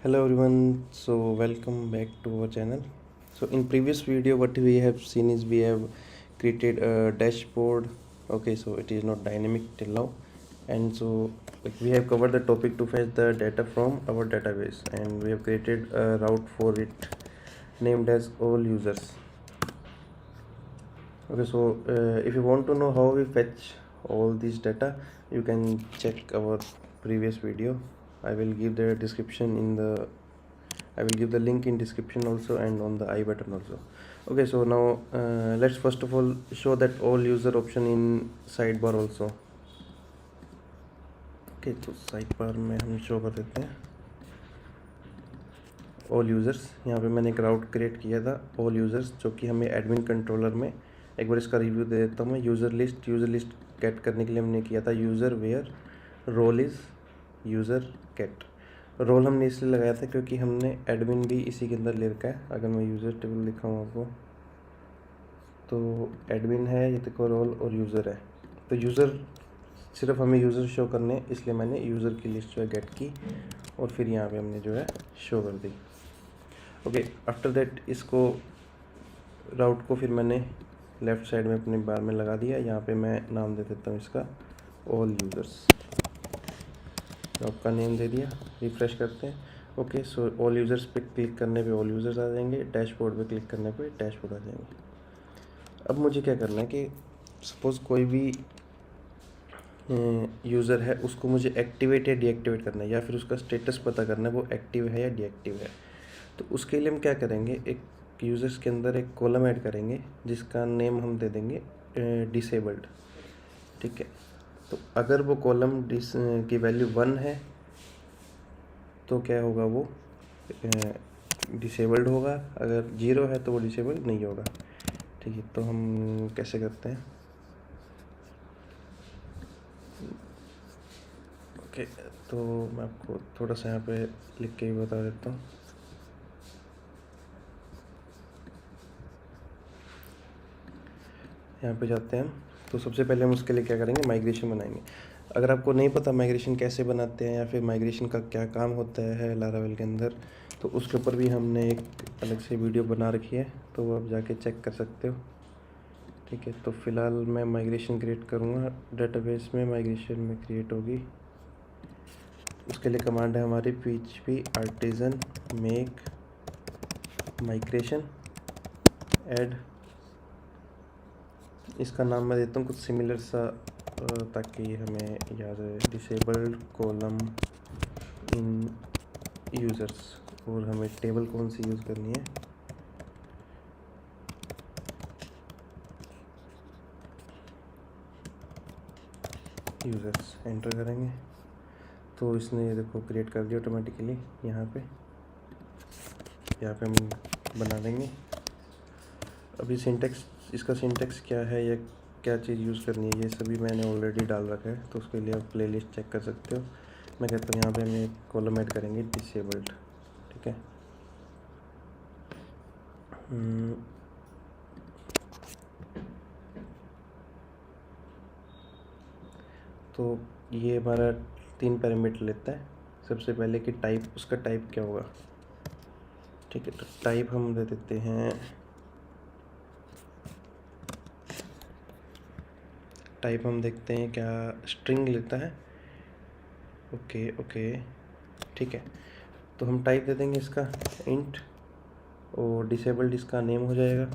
Hello everyone, so welcome back to our channel. So in previous video what we have seen is we have created a dashboard. Okay, so it is not dynamic till now, and so we have covered the topic to fetch the data from our database, and we have created a route for it named as all users. Okay, so if you want to know how we fetch all this data, you can check our previous video. I will give the link in description also, and on the I button also. Okay, so now let's first of all show that all user option in sidebar also. Okay, तो sidebar में हम show कर देते हैं all users. यहाँ पे मैंने एक राउट क्रिएट किया था ऑल यूज़र्स, जो कि हमें एडमिन कंट्रोलर में, एक बार इसका रिव्यू दे देता हूँ मैं. यूज़र लिस्ट गेट करने के लिए हमने किया था user where role is user get. Role हमने इसलिए लगाया था क्योंकि हमने एडमिन भी इसी के अंदर ले रखा है. अगर मैं यूज़र टेबल दिखाऊँ आपको, तो एडमिन है, ये देखो रोल और यूज़र है. तो यूज़र सिर्फ हमें यूज़र शो करने, इसलिए मैंने यूज़र की लिस्ट जो है गेट की और फिर यहाँ पे हमने जो है शो कर दी. ओके, आफ्टर दैट इसको राउट को फिर मैंने लेफ़्ट साइड में अपने बार में लगा दिया. यहाँ पे मैं नाम दे देता हूँ इसका ऑल यूज़र्स. राउट का नेम दे दिया. रिफ़्रेश करते हैं. ओके, सो ऑल यूज़र्स पे क्लिक करने पे ऑल यूज़र्स आ जाएंगे. डैशबोर्ड पे क्लिक करने पे डैशबोर्ड आ जाएंगे. अब मुझे क्या करना है कि सपोज़ कोई भी यूज़र है, उसको मुझे एक्टिवेट या डीएक्टिवेट करना है, या फिर उसका स्टेटस पता करना है वो एक्टिव है या डीएक्टिव है. तो उसके लिए हम क्या करेंगे, एक यूज़र्स के अंदर एक कॉलम ऐड करेंगे जिसका नेम हम दे देंगे डिसेबल्ड. ठीक है, तो अगर वो कॉलम की वैल्यू 1 है तो क्या होगा, वो डिसेबल्ड होगा. अगर 0 है तो वो डिसेबल्ड नहीं होगा. ठीक है, तो हम कैसे करते हैं. ओके, तो मैं आपको थोड़ा सा यहाँ पे लिख के भी बता देता हूँ. यहाँ पे जाते हैं हम. तो सबसे पहले हम उसके लिए क्या करेंगे, माइग्रेशन बनाएंगे. अगर आपको नहीं पता माइग्रेशन कैसे बनाते हैं या फिर माइग्रेशन का क्या काम होता है लारावेल के अंदर, तो उसके ऊपर भी हमने एक अलग से वीडियो बना रखी है, तो वो आप जाके चेक कर सकते हो. ठीक है, तो फ़िलहाल मैं माइग्रेशन क्रिएट करूँगा. डेटाबेस में माइग्रेशन में क्रिएट होगी. उसके लिए कमांड है हमारी php artisan make migration add. इसका नाम मैं देता हूँ कुछ सिमिलर सा, ताकि हमें याद रहे. Disabled column in users. और हमें टेबल कौन सी यूज़ करनी है, यूज़र्स. एंटर करेंगे तो इसने ये देखो क्रिएट कर दिया ऑटोमेटिकली. यहाँ पे हम बना देंगे. अभी सिंटेक्स, इसका सिंटेक्स क्या है या क्या चीज़ यूज़ करनी है, ये सभी मैंने ऑलरेडी डाल रखा है, तो उसके लिए आप प्लेलिस्ट चेक कर सकते हो. मैं कहता हूँ यहाँ पे हम एक कॉलम ऐड करेंगे डिसेबल्ड. ठीक है, तो ये हमारा 3 पैरामीटर लेता है. सबसे पहले कि टाइप, उसका टाइप क्या होगा. ठीक है, तो टाइप हम दे देते हैं, टाइप हम देखते हैं क्या स्ट्रिंग लेता है. ओके, ठीक है, तो हम टाइप दे देंगे इसका इंट, और डिसेबल्ड इसका नेम हो जाएगा.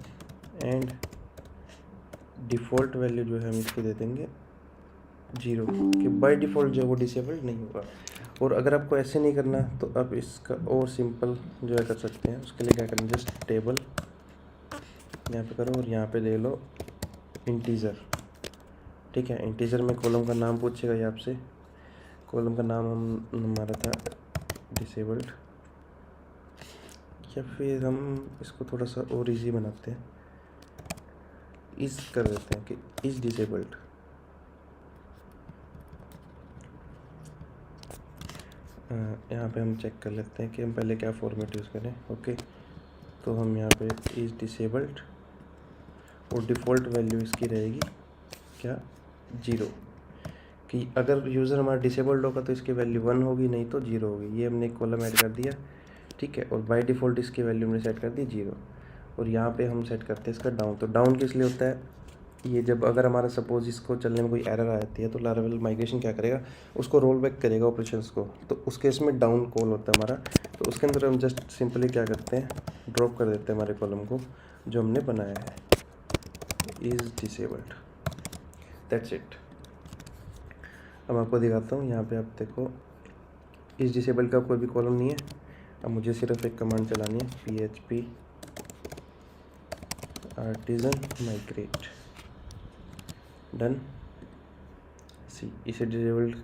एंड डिफ़ॉल्ट वैल्यू जो है हम इसको दे देंगे 0, कि बाय डिफ़ॉल्ट जो है वो डिसेबल्ड नहीं होगा. और अगर आपको ऐसे नहीं करना तो आप इसका और सिंपल जो है कर सकते हैं. उसके लिए क्या करें, जस्ट टेबल यहाँ पे करो और यहाँ पे ले लो इंटीजर. ठीक है, इंटीजर में कॉलम का नाम पूछेगा ये आपसे. कॉलम का नाम हमारा था डिसेबल्ड, या फिर हम इसको थोड़ा सा और इजी बनाते हैं, इस कर देते हैं कि इज डिसेबल्ड. यहाँ पे हम चेक कर लेते हैं कि हम पहले क्या फॉर्मेट यूज़ करें. ओके, तो हम यहाँ पे इज डिसेबल्ड, और डिफ़ॉल्ट वैल्यू इसकी रहेगी क्या, 0. कि अगर यूज़र हमारा डिसेबल्ड होगा तो इसकी वैल्यू 1 होगी, नहीं तो 0 होगी। ये हमने एक कॉलम ऐड कर दिया, ठीक है। और बाय डिफ़ॉल्ट इसकी वैल्यू हमने सेट कर दी 0। और यहाँ पे हम सेट करते हैं इसका डाउन। तो डाउन किस लिए होता है, ये जब अगर हमारा सपोज़ इसको चलने में कोई एरर आ जाती है तो लारावेल माइग्रेशन क्या करेगा, उसको रोल बैक करेगा ऑपरेशंस को, तो उस केस में डाउन कॉल होता है हमारा। तो उसके अंदर हम जस्ट सिंपली क्या करते हैं, ड्रॉप कर देते हैं हमारे कॉलम को जो हमने बनाया है, इज़ डिसेबल्ड, दैट्स इट। अब आपको दिखाता हूँ, यहाँ पे आप देखो इस डिसेबल्ड का कोई भी कॉलम नहीं है। अब मुझे सिर्फ एक कमांड चलानी है, php artisan migrate, डन। सी, इसे डिसेबल्ड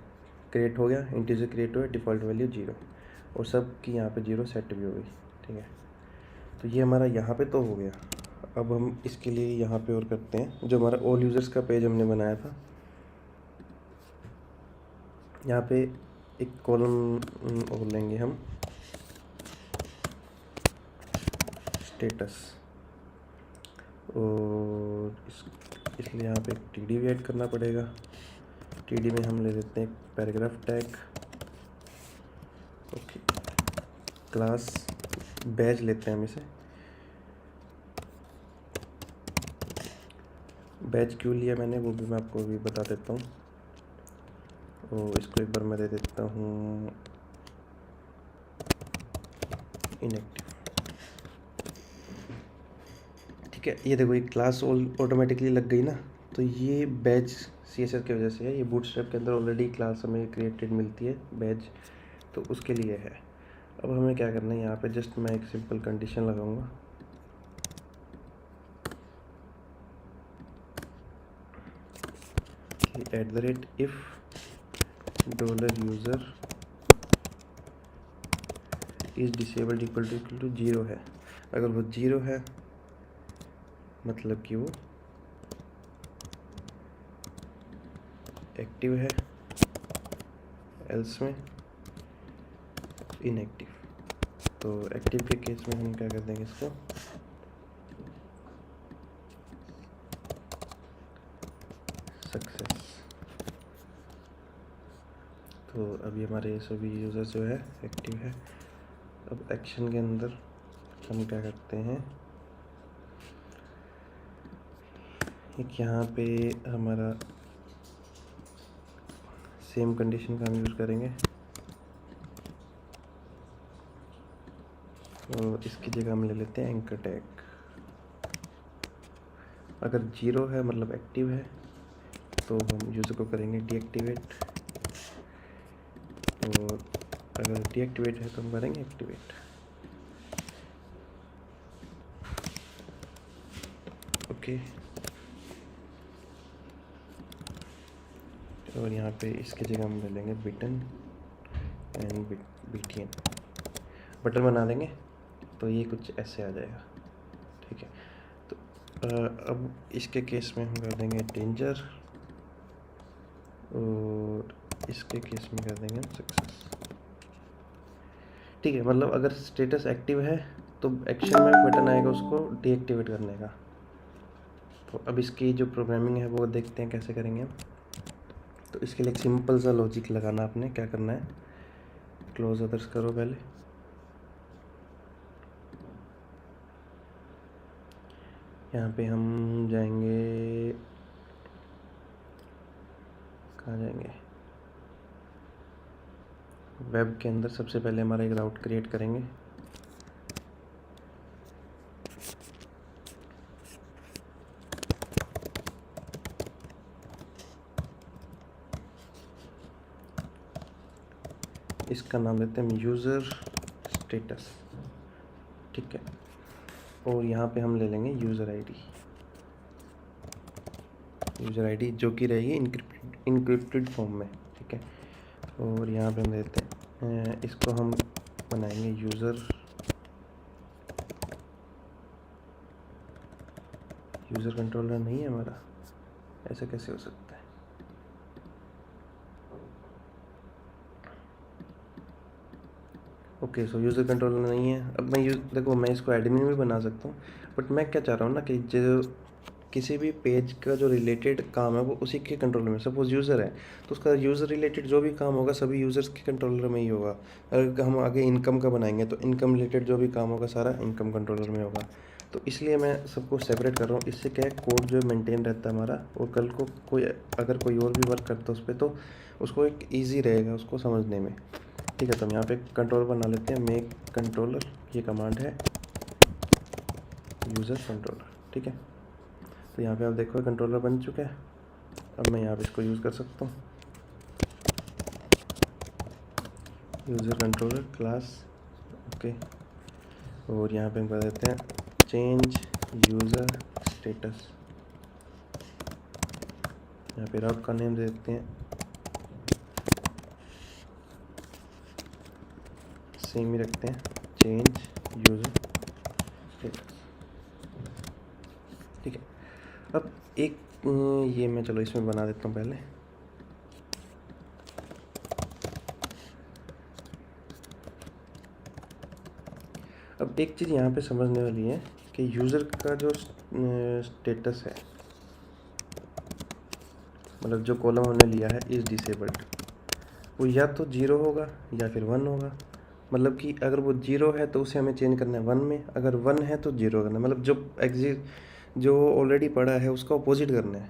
क्रिएट हो गया, इंटीजर क्रिएट हुआ, डिफ़ॉल्ट वैल्यू 0 और सब की यहाँ पे 0 सेट भी हो गई, ठीक है। तो ये हमारा यहाँ पे तो हो गया। अब हम इसके लिए यहाँ पे और करते हैं, जो हमारा ऑल यूज़र्स का पेज हमने बनाया था, यहाँ पे एक कॉलम और लेंगे हम, स्टेटस, और इसलिए यहाँ पे एक टीडी भी ऐड करना पड़ेगा। टीडी में हम ले लेते हैं एक paragraph tag, okay. Class batch लेते हैं हम इसे। बैच क्यों लिया मैंने वो भी मैं आपको अभी बता देता हूँ। और इसको एक बार मैं दे देता हूँ इनएक्टिव, ठीक है। ये देखो ये क्लास ऑटोमेटिकली लग गई ना, तो ये बैच CSS की वजह से है। ये बूटस्ट्रैप के अंदर ऑलरेडी क्लास हमें क्रिएटेड मिलती है बैच, तो उसके लिए है। अब हमें क्या करना है, यहाँ पे जस्ट मैं एक सिंपल कंडीशन लगाऊंगा, कि @ if $user is disabled equal to 0 है। अगर वो 0 है मतलब कि वो एक्टिव है, एल्स में इनएक्टिव। तो एक्टिव के केस में हम क्या कर देंगे इसको, सक्सेस। तो अभी हमारे सभी यूज़र जो है एक्टिव है। अब एक्शन के अंदर हम क्या करते हैं, एक यहाँ पे हमारा सेम कंडीशन का हम यूज़ करेंगे, और इसकी जगह हम ले लेते हैं एंकर टैग। अगर 0 है मतलब एक्टिव है तो हम यूज़र को करेंगे डीएक्टिवेट, और अगर डीएक्टिवेट है तो हम करेंगे एक्टिवेट, ओके। और यहाँ पे इसकी जगह हम ले लेंगे बिटन एंड BTN, बटन बना देंगे। तो ये कुछ ऐसे आ जाएगा, ठीक है। तो अब इसके केस में हम कर देंगे डेंजर, और इसके केस में कर देंगे सक्सेस, ठीक है। मतलब अगर स्टेटस एक्टिव है तो एक्शन में बटन आएगा उसको डीएक्टिवेट करने का। तो अब इसकी जो प्रोग्रामिंग है वो देखते हैं कैसे करेंगे हम। तो इसके लिए एक सिंपल सा लॉजिक लगाना, आपने क्या करना है, क्लोज अदर्स करो पहले, यहाँ पे हम जाएंगे, कहाँ जाएंगे, वेब के अंदर सबसे पहले हमारा एक राउट क्रिएट करेंगे, इसका नाम देते हैं यूज़र स्टेटस, ठीक है। और यहाँ पे हम ले लेंगे यूज़र आईडी जो कि रहेगी इनक्रिप्टेड फॉर्म में, ठीक है। और यहाँ पे हम देते हैं, इसको हम बनाएंगे यूज़र कंट्रोलर नहीं है हमारा, ऐसा कैसे हो सकता है। ओके, सो यूज़र कंट्रोलर नहीं है। अब मैं देखो मैं इसको एडमिन भी बना सकता हूँ, बट मैं क्या चाह रहा हूँ ना कि जो किसी भी पेज का जो रिलेटेड काम है वो उसी के कंट्रोलर में। सपोज यूज़र है तो उसका यूज़र रिलेटेड जो भी काम होगा सभी यूज़र्स के कंट्रोलर में ही होगा। अगर हम आगे इनकम का बनाएंगे तो इनकम रिलेटेड जो भी काम होगा सारा इनकम कंट्रोलर में होगा। तो इसलिए मैं सबको सेपरेट कर रहा हूँ। इससे क्या है, कोड जो मेंटेन रहता है हमारा, और कल को अगर कोई और भी वर्क करता है उस पर तो उसको एक ईजी रहेगा उसको समझने में। ठीक है, तो हम यहाँ पे कंट्रोलर बना लेते हैं, मेक कंट्रोलर, ये कमांड है यूज़र कंट्रोलर। ठीक है, तो यहाँ पे आप देखो कंट्रोलर बन चुका है। अब मैं यहाँ पे इसको यूज़ कर सकता हूँ, यूज़र कंट्रोलर क्लास। ओके, और यहाँ पे हम कर देते हैं चेंज यूज़र स्टेटस। यहाँ पे राउट का नेम दे देते हैं सेम ही रखते हैं, चेंज यूज़र स्टेटस। ठीक है, अब एक ये मैं चलो इसमें बना देता हूँ पहले। अब एक चीज़ यहाँ पे समझने वाली है कि यूज़र का जो स्टेटस है, मतलब जो कॉलम हमने लिया है इज़ डिसेबल्ड, वो या तो 0 होगा या फिर 1 होगा। मतलब कि अगर वो 0 है तो उसे हमें चेंज करना है 1 में, अगर 1 है तो 0 करना है, मतलब जो ऑलरेडी पड़ा है उसका अपोजिट करना है।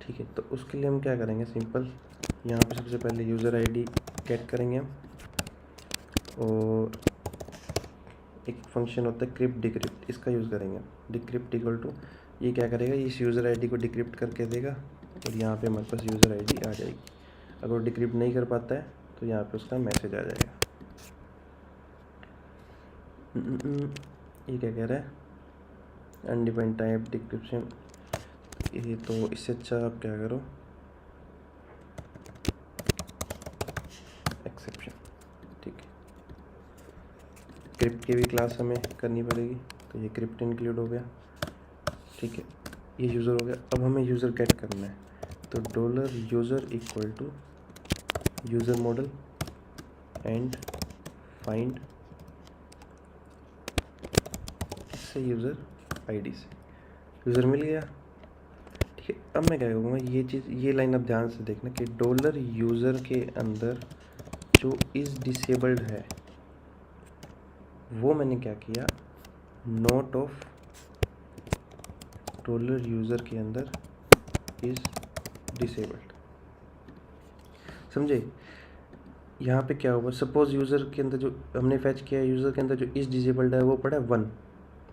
ठीक है, तो उसके लिए हम क्या करेंगे, सिंपल यहाँ पे सबसे पहले यूज़र आईडी गेट करेंगे हम, और एक फंक्शन होता है क्रिप्ट डिक्रिप्ट, इसका यूज़ करेंगे। डिक्रिप्ट इक्वल टू, ये क्या करेगा, इस यूज़र आईडी को डिक्रिप्ट करके देगा और यहाँ पे हमारे पास यूज़र आईडी आ जाएगी। अगर वो डिक्रिप्ट नहीं कर पाता है तो यहाँ पे उसका मैसेज आ जाएगा। ये क्या कह रहा है, अनडिफाइंड टाइप डिक्रिप्शन, ये तो इससे अच्छा आप क्या करो एक्सेप्शन। ठीक है, क्रिप्ट की भी क्लास हमें करनी पड़ेगी, तो ये क्रिप्ट इंक्लूड हो गया। ठीक है, ये यूज़र हो गया। अब हमें यूज़र गेट करना है, तो dollar user equal to user model and find इससे यूज़र आईडी से यूज़र मिल गया। ठीक है, अब मैं क्या करूँगा, ये लाइन अब ध्यान से देखना कि डॉलर यूज़र के अंदर जो इज़ डिसेबल्ड है वो मैंने क्या किया, नोट ऑफ डॉलर यूज़र के अंदर इज़ डिसेबल्ड। समझे, यहाँ पे क्या होगा, सपोज यूज़र के अंदर जो हमने फैच किया है, यूज़र के अंदर जो इज़ डिसेबल्ड है वो पड़ा है 1।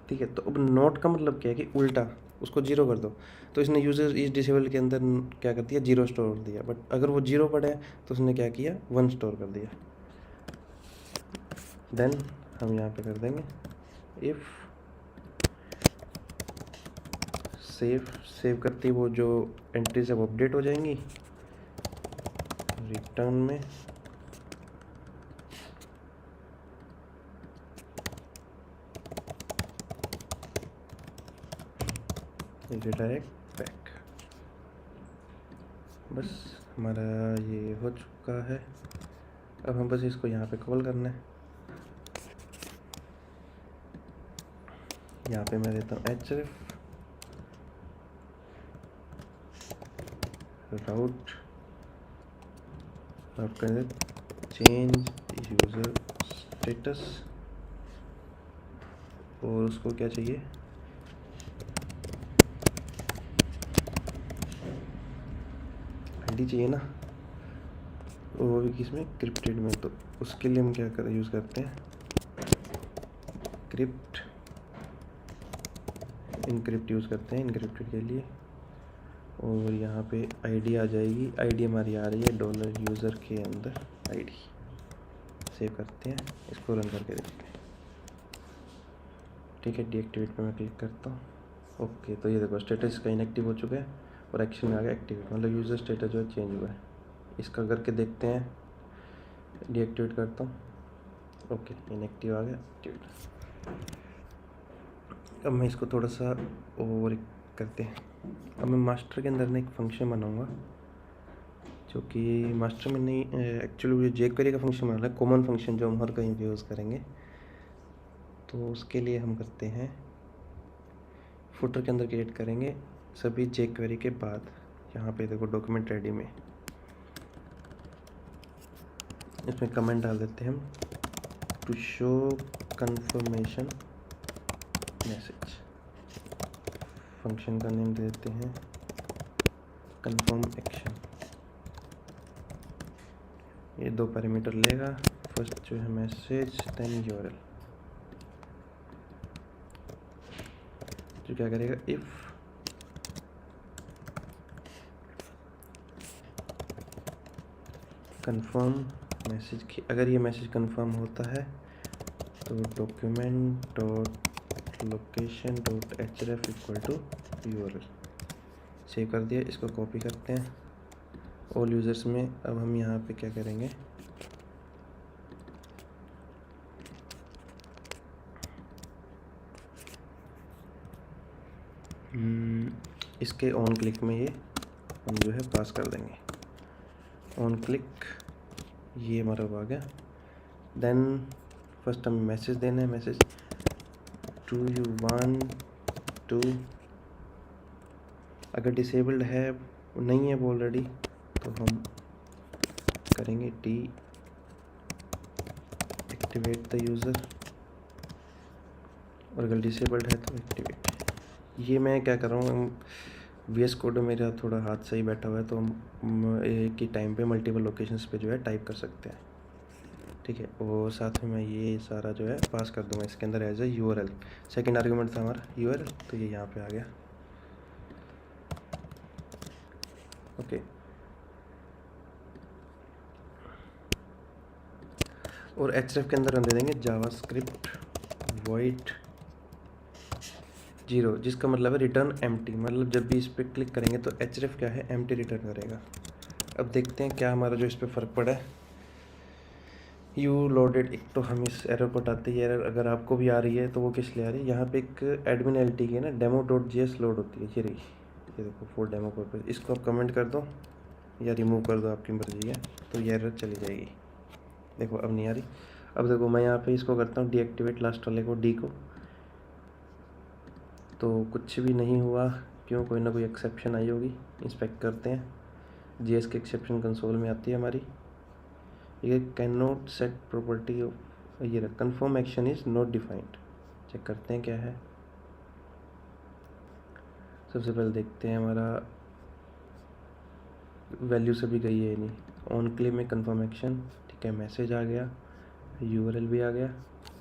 ठीक है, तो अब नोट का मतलब क्या है कि उल्टा उसको 0 कर दो। तो इसने यूज़र इज़ डिसेबल्ड के अंदर क्या कर दिया, 0 स्टोर कर दिया। बट अगर वो 0 पड़ा है तो उसने क्या किया, 1 स्टोर कर दिया। देन हम यहाँ पे कर देंगे इफ़ सेव करती वो जो एंट्रीज है वो अपडेट हो जाएंगी, रिटर्न में रिडायरेक्ट बैक। बस हमारा ये हो चुका है। अब हम बस इसको यहाँ पे कॉल करना है। यहाँ पे मैं देता हूँ href राउट कर दे चेंज यूज़र स्टेटस, और उसको क्या चाहिए, आईडी चाहिए ना, वो भी किसमें, क्रिप्टेड में। तो उसके लिए हम क्या यूज़ करते हैं, क्रिप्ट इनक्रिप्ट यूज़ करते हैं इनक्रिप्टेड के लिए। और यहाँ पे आईडी आ जाएगी, आईडी हमारी आ रही है डॉलर यूज़र के अंदर आईडी। सेव करते हैं, इसको रन करके देखते हैं। ठीक है, डीएक्टिवेट पे मैं क्लिक करता हूँ। ओके, तो ये देखो स्टेटस का इनएक्टिव हो चुका है और एक्शन में आ गया एक्टिवेट, मतलब यूज़र स्टेटस जो है चेंज हुआ है। इसका करके देखते हैं, डीएक्टिवेट करता हूँ। ओके, इनएक्टिव आ गया, एक्टिवेट। अब मैं इसको थोड़ा सा ओवर करते हैं। अब मैं मास्टर के अंदर ना एक फंक्शन बनाऊंगा, जो कि मास्टर में नहीं, एक्चुअली मुझे jQuery का फंक्शन बनाना है, कॉमन फंक्शन जो हम हर कहीं पे यूज़ करेंगे। तो उसके लिए हम करते हैं, फुटर के अंदर क्रिएट करेंगे सभी jQuery के बाद यहाँ पे देखो डॉक्यूमेंट रेडी में इसमें कमेंट डाल देते हैं हम, to show confirmation message. Function का नेम दे देते हैं कंफर्म एक्शन। ये 2 पैरामीटर लेगा, फर्स्ट जो है मैसेज, देन यूआरएल। जो क्या करेगा, इफ कंफर्म मैसेज की, अगर ये मैसेज कंफर्म होता है तो document dot location dot href equal to URL. Save कर दिया, इसको कॉपी करते हैं ऑल यूज़र्स में। अब हम यहाँ पे क्या करेंगे, इसके ऑन क्लिक में ये हम जो है पास कर देंगे। ऑन क्लिक ये हमारा आ गया। देन फर्स्ट हमें मैसेज देना है, message to you want to, अगर डिसेबल्ड है नहीं है वो ऑलरेडी तो हम करेंगे डी एक्टिवेट द यूज़र, और अगर डिसेबल्ड है तो एक्टिवेट। ये मैं क्या कर रहा हूँ, VS कोड मेरा थोड़ा हाथ से ही बैठा हुआ है तो हम एक ही टाइम पे मल्टीपल लोकेशंस पे जो है टाइप कर सकते हैं, ठीक है। और साथ में मैं ये सारा जो है पास कर दूंगा इसके अंदर as a URL. Second argument था हमारा यूआरएल, तो ये यहाँ पे आ गया, ओके। और href के अंदर हम दे देंगे जावास्क्रिप्ट वॉइड 0, जिसका मतलब है रिटर्न एम्प्टी, मतलब जब भी इस पर क्लिक करेंगे तो href क्या है, एम्प्टी रिटर्न करेगा। अब देखते हैं क्या हमारा जो इस पर फ़र्क पड़ा है। यू लोडेड, एक तो हम इस एरर को हटाते ही, एरर अगर आपको भी आ रही है तो वो किस लिए आ रही है, यहाँ पे एक एडमिन LT की ना demo.js लोड होती है, ये रही, ये देखो फॉर डेमो पर्पस। इसको आप कमेंट कर दो या रिमूव कर दो, आपकी मर्जी है, तो ये एरर चली जाएगी। देखो अब नहीं आ रही। अब देखो मैं यहाँ पे इसको करता हूँ डीएक्टिवेट, लास्ट वाले को डी को, तो कुछ भी नहीं हुआ। क्यों, कोई ना कोई एक्सेप्शन आई होगी। इंस्पेक्ट करते हैं, JS के एक्सेप्शन कंसोल में आती है हमारी। ये can not set property of, ये confirm action is not defined. Check करते हैं क्या है। सबसे पहले देखते हैं हमारा वैल्यू से भी गई है नहीं। ऑन क्लिक में कंफर्म एक्शन, ठीक है, मैसेज आ गया, यूआरएल भी आ गया,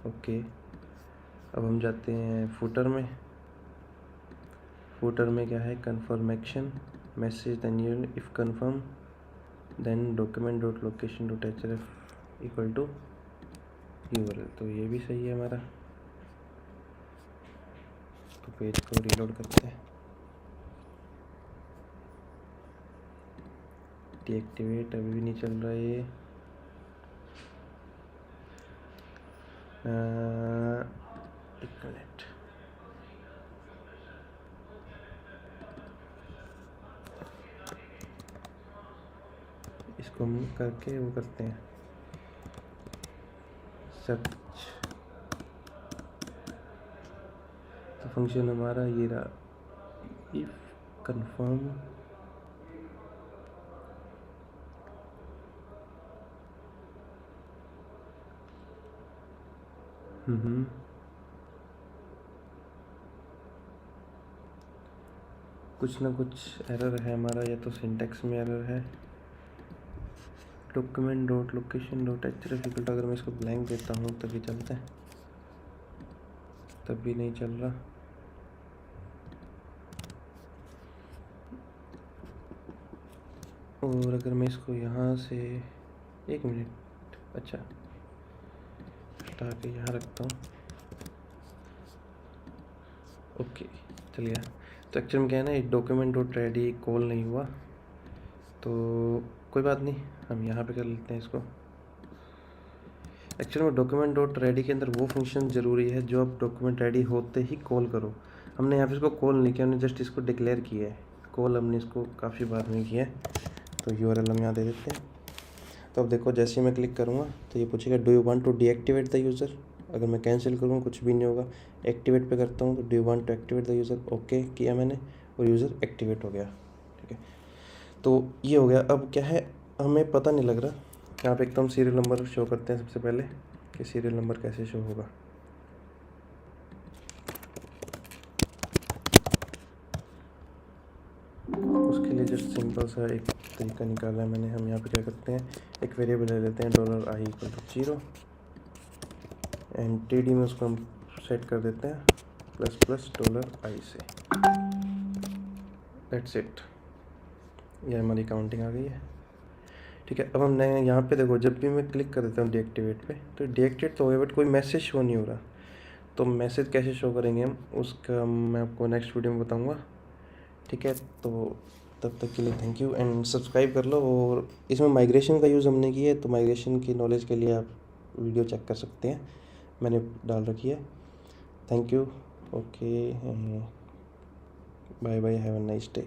ओके। अब हम जाते हैं फुटर में। फुटर में क्या है, confirm action, message, then URL, if confirm, then document dot location dot href equal to URL. तो ये भी सही है हमारा। तो पेज को रीलोड करते हैं, डीएक्टिवेट अभी भी नहीं चल रहा है ये। एक मिनट, इसको हम करके वो करते हैं सर्च। तो फंक्शन हमारा ये रहा, इफ कंफर्म कुछ ना कुछ एरर है हमारा, या तो सिंटैक्स में एरर है। Document dot location dot href equal to, अगर मैं इसको ब्लैंक देता हूँ तभी चलता है, तब भी नहीं चल रहा। और अगर मैं इसको यहाँ से, एक मिनट, अच्छा हटा के यहाँ रखता हूँ, ओके चल गया। तो एक्चुअल में क्या है ना, एक डॉक्यूमेंट डॉट रेडी कॉल नहीं हुआ, तो कोई बात नहीं, हम यहाँ पे कर लेते हैं इसको। एक्चुअली में डॉक्यूमेंट डॉट रेडी के अंदर वो फंक्शन ज़रूरी है जो आप डॉक्यूमेंट रेडी होते ही कॉल करो। हमने यहाँ पे इसको कॉल नहीं किया, हमने जस्ट इसको डिक्लेयर किया है। कॉल हमने इसको काफ़ी बाद में किया है। तो यूआरएल हम यहाँ दे देते हैं। तो अब देखो जैसे ही मैं क्लिक करूँगा तो ये पूछेगा do you want to deactivate the user. अगर मैं कैंसिल करूँ कुछ भी नहीं होगा। एक्टिवेट पे करता हूँ तो do you want to activate the user, okay किया मैंने। और यूज़र एक्टिवेट हो गया। ठीक है, तो ये हो गया। अब क्या है, हमें पता नहीं लग रहा। यहाँ पे एकदम सीरियल नंबर शो करते हैं सबसे पहले कि सीरियल नंबर कैसे शो होगा। उसके लिए जस्ट सिंपल सा एक तरीका निकाला है मैंने। हम यहाँ पे क्या करते हैं, एक वेरिएबल ले लेते हैं $i=0 एंड टीडी में उसको हम सेट कर देते हैं ++$i से। दैट्स इट, ये हमारी काउंटिंग आ गई है। ठीक है, अब हम नए यहाँ पे देखो, जब भी मैं क्लिक कर देता हूँ डीएक्टिवेट पे, तो डीएक्टिवेट तो हो गया बट कोई मैसेज शो नहीं हो रहा। तो मैसेज कैसे शो करेंगे हम, उसका मैं आपको नेक्स्ट वीडियो में बताऊँगा। ठीक है, तो तब तक के लिए थैंक यू एंड सब्सक्राइब कर लो। और इसमें माइग्रेशन का यूज़ हमने किया है, तो माइग्रेशन की नॉलेज के लिए आप वीडियो चेक कर सकते हैं, मैंने डाल रखी है। Thank you, okay, bye bye, have a nice day.